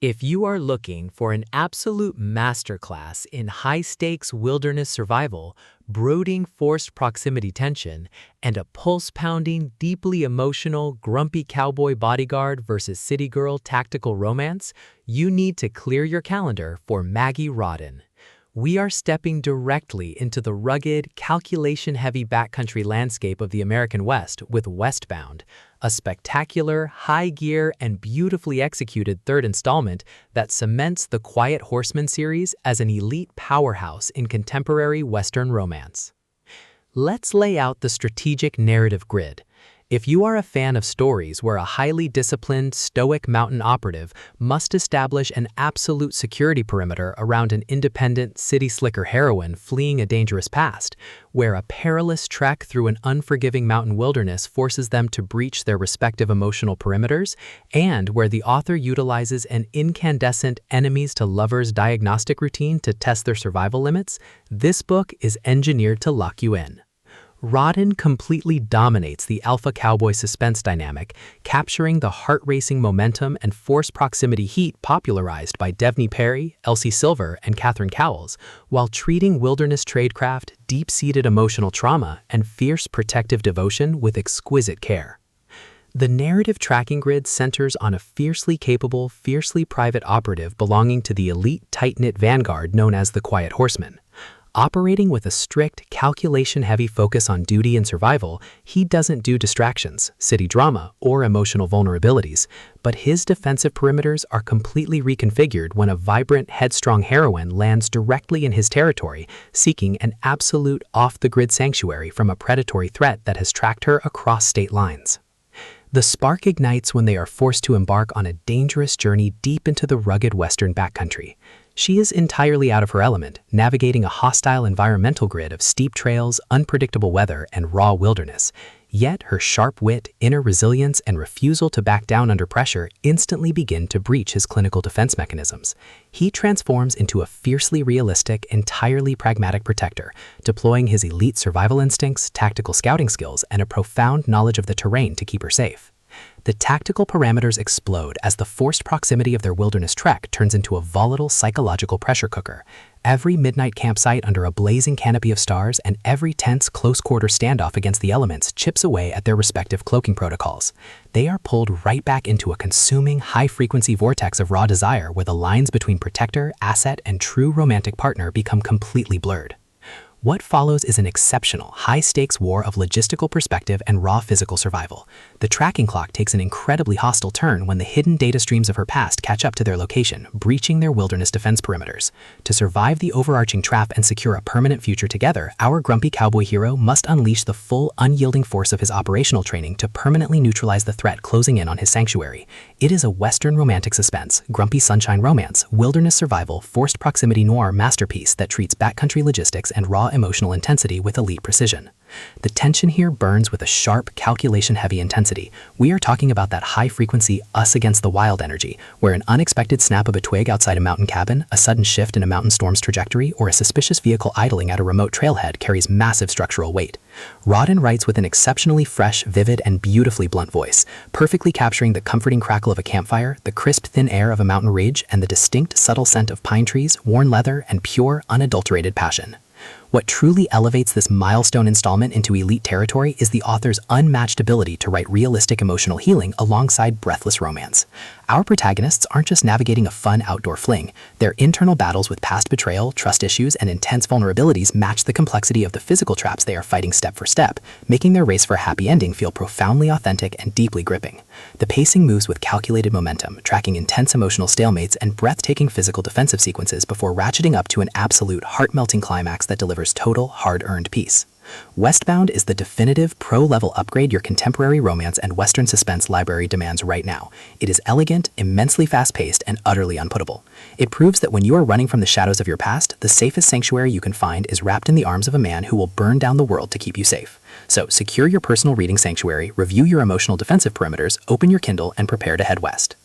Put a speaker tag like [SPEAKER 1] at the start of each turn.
[SPEAKER 1] If you are looking for an absolute masterclass in high-stakes wilderness survival, brooding forced proximity tension, and a pulse-pounding, deeply emotional, grumpy cowboy bodyguard versus city girl tactical romance, you need to clear your calendar for Maggie Rawdon. We are stepping directly into the rugged, calculation-heavy backcountry landscape of the American West with Westbound, a spectacular, high-gear, and beautifully executed third installment that cements the Quiet Horsemen series as an elite powerhouse in contemporary Western romance. Let's lay out the strategic narrative grid. If you are a fan of stories where a highly disciplined, stoic mountain operative must establish an absolute security perimeter around an independent, city-slicker heroine fleeing a dangerous past, where a perilous trek through an unforgiving mountain wilderness forces them to breach their respective emotional perimeters, and where the author utilizes an incandescent enemies-to-lovers diagnostic routine to test their survival limits, this book is engineered to lock you in. Rawdon completely dominates the alpha cowboy suspense dynamic, capturing the heart-racing momentum and forced proximity heat popularized by Devney Perry, Elsie Silver, and Catherine Cowles, while treating wilderness tradecraft, deep-seated emotional trauma, and fierce protective devotion with exquisite care. The narrative tracking grid centers on a fiercely capable, fiercely private operative belonging to the elite tight-knit vanguard known as the Quiet Horsemen. Operating with a strict, calculation-heavy focus on duty and survival, he doesn't do distractions, city drama, or emotional vulnerabilities, but his defensive perimeters are completely reconfigured when a vibrant, headstrong heroine lands directly in his territory, seeking an absolute off-the-grid sanctuary from a predatory threat that has tracked her across state lines. The spark ignites when they are forced to embark on a dangerous journey deep into the rugged western backcountry. She is entirely out of her element, navigating a hostile environmental grid of steep trails, unpredictable weather, and raw wilderness. Yet her sharp wit, inner resilience, and refusal to back down under pressure instantly begin to breach his clinical defense mechanisms. He transforms into a fiercely realistic, entirely pragmatic protector, deploying his elite survival instincts, tactical scouting skills, and a profound knowledge of the terrain to keep her safe. The tactical parameters explode as the forced proximity of their wilderness trek turns into a volatile psychological pressure cooker. Every midnight campsite under a blazing canopy of stars and every tense close-quarter standoff against the elements chips away at their respective cloaking protocols. They are pulled right back into a consuming, high-frequency vortex of raw desire where the lines between protector, asset, and true romantic partner become completely blurred. What follows is an exceptional, high-stakes war of logistical perspective and raw physical survival. The tracking clock takes an incredibly hostile turn when the hidden data streams of her past catch up to their location, breaching their wilderness defense perimeters. To survive the overarching trap and secure a permanent future together, our grumpy cowboy hero must unleash the full, unyielding force of his operational training to permanently neutralize the threat closing in on his sanctuary. It is a Western romantic suspense, grumpy sunshine romance, wilderness survival, forced proximity noir masterpiece that treats backcountry logistics and raw emotional intensity with elite precision. The tension here burns with a sharp, calculation-heavy intensity. We are talking about that high-frequency us against the wild energy, where an unexpected snap of a twig outside a mountain cabin, a sudden shift in a mountain storm's trajectory, or a suspicious vehicle idling at a remote trailhead carries massive structural weight. Rawdon writes with an exceptionally fresh, vivid, and beautifully blunt voice, perfectly capturing the comforting crackle of a campfire, the crisp, thin air of a mountain ridge, and the distinct, subtle scent of pine trees, worn leather, and pure, unadulterated passion. What truly elevates this milestone installment into elite territory is the author's unmatched ability to write realistic emotional healing alongside breathless romance. Our protagonists aren't just navigating a fun outdoor fling. Their internal battles with past betrayal, trust issues, and intense vulnerabilities match the complexity of the physical traps they are fighting step for step, making their race for a happy ending feel profoundly authentic and deeply gripping. The pacing moves with calculated momentum, tracking intense emotional stalemates and breathtaking physical defensive sequences before ratcheting up to an absolute heart-melting climax that delivers total, hard-earned peace. Westbound is the definitive pro-level upgrade your contemporary romance and Western suspense library demands right now. It is elegant, immensely fast-paced, and utterly unputtable. It proves that when you are running from the shadows of your past, the safest sanctuary you can find is wrapped in the arms of a man who will burn down the world to keep you safe. So secure your personal reading sanctuary, review your emotional defensive perimeters, open your Kindle, and prepare to head west.